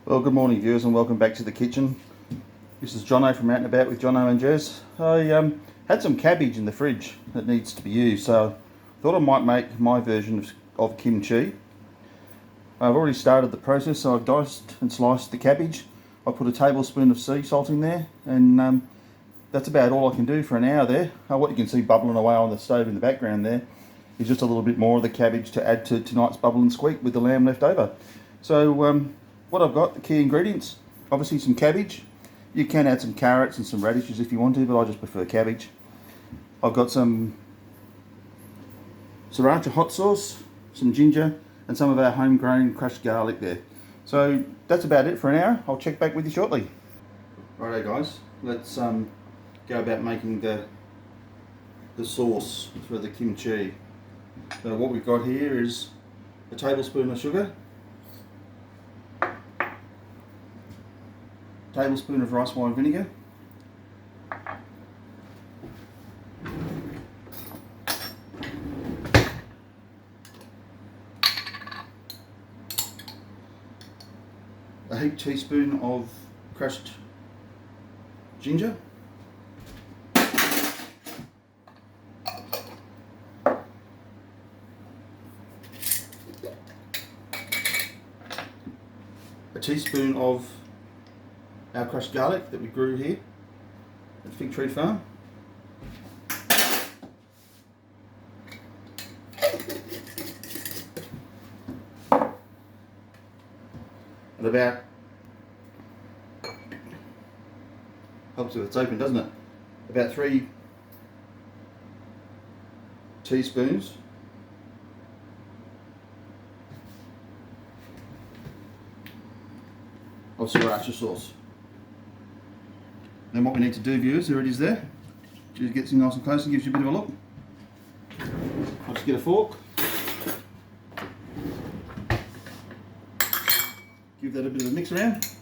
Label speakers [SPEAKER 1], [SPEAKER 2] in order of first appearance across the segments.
[SPEAKER 1] Well, good morning viewers and welcome back to the kitchen. This is Jono from Out and About with Jono and Jez. I had some cabbage in the fridge that needs to be used, so I thought I might make my version of kimchi. I've already started the process, so I've diced and sliced the cabbage. I put a tablespoon of sea salt in there, and that's about all I can do for an hour there. What you can see bubbling away on the stove in the background there is just a little bit more of the cabbage to add to tonight's bubble and squeak with the lamb left over. So what I've got, the key ingredients, obviously some cabbage. You can add some carrots and some radishes if you want to, but I just prefer cabbage. I've got some sriracha hot sauce, some ginger, and some of our homegrown crushed garlic there. So that's about it for an hour. I'll check back with you shortly. Righto guys, let's go about making the sauce for the kimchi. So what we've got here is a tablespoon of sugar, tablespoon of rice wine vinegar, a heaped teaspoon of crushed ginger, a teaspoon of our crushed garlic that we grew here at Fig Tree Farm, and about, helps if it's open, doesn't it? About 3 teaspoons of sriracha sauce. Then what we need to do, viewers, there it is there. Just gets in nice and close and gives you a bit of a look. I'll just get a fork. Give that a bit of a mix around. It's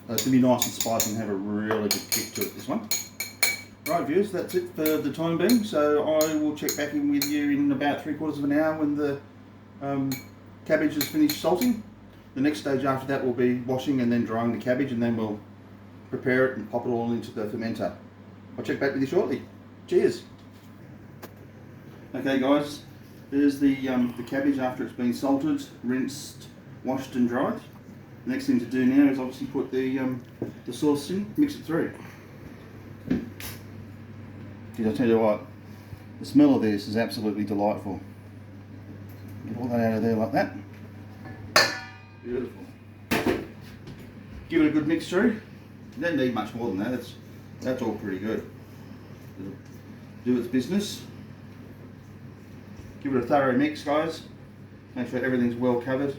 [SPEAKER 1] going to be nice and spicy and have a really good kick to it, this one. Right viewers, that's it for the time being. So I will check back in with you in about 3/4 of an hour when the cabbage is finished salting. The next stage after that will be washing and then drying the cabbage, and then we'll prepare it and pop it all into the fermenter. I'll check back with you shortly. Cheers. Okay guys, there's the cabbage after it's been salted, rinsed, washed and dried. The next thing to do now is obviously put the sauce in, mix it through. Because I tell you what, the smell of this is absolutely delightful. Get all that out of there like that. Beautiful. Give it a good mix through. You don't need much more than that. That's all pretty good. It'll do its business. Give it a thorough mix, guys. Make sure everything's well covered.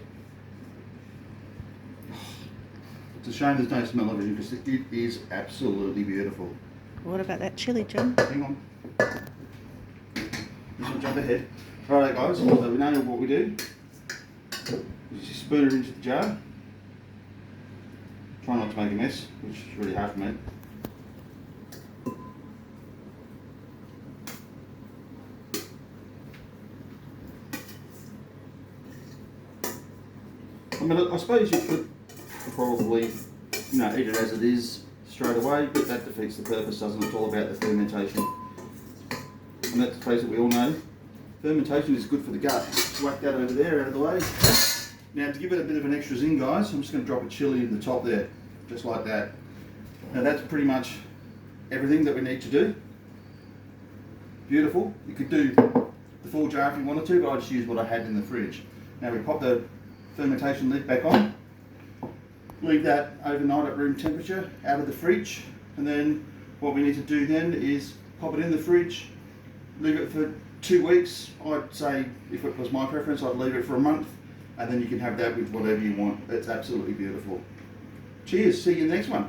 [SPEAKER 1] It's a shame there's no smell of it because it is absolutely beautiful.
[SPEAKER 2] What about that chilli, John?
[SPEAKER 1] Hang on. Just want to jump ahead. Alright guys, so we know what we do. You just spoon it into the jar. Try not to make a mess, which is really hard for me. I mean, I suppose you could probably, eat it as it is straight away, but that defeats the purpose, doesn't it? It's all about the fermentation. And let's face it, we all know, fermentation is good for the gut. Just whack that over there, out of the way. Now to give it a bit of an extra zing, guys, I'm just going to drop a chilli in the top there, just like that. Now that's pretty much everything that we need to do. Beautiful. You could do the full jar if you wanted to, but I just used what I had in the fridge. Now we pop the fermentation lid back on. Leave that overnight at room temperature out of the fridge, and then what we need to do then is pop it in the fridge, leave it for 2 weeks. I'd say, if it was my preference, I'd leave it for a month, and then you can have that with whatever you want. It's absolutely beautiful. Cheers, see you in the next one.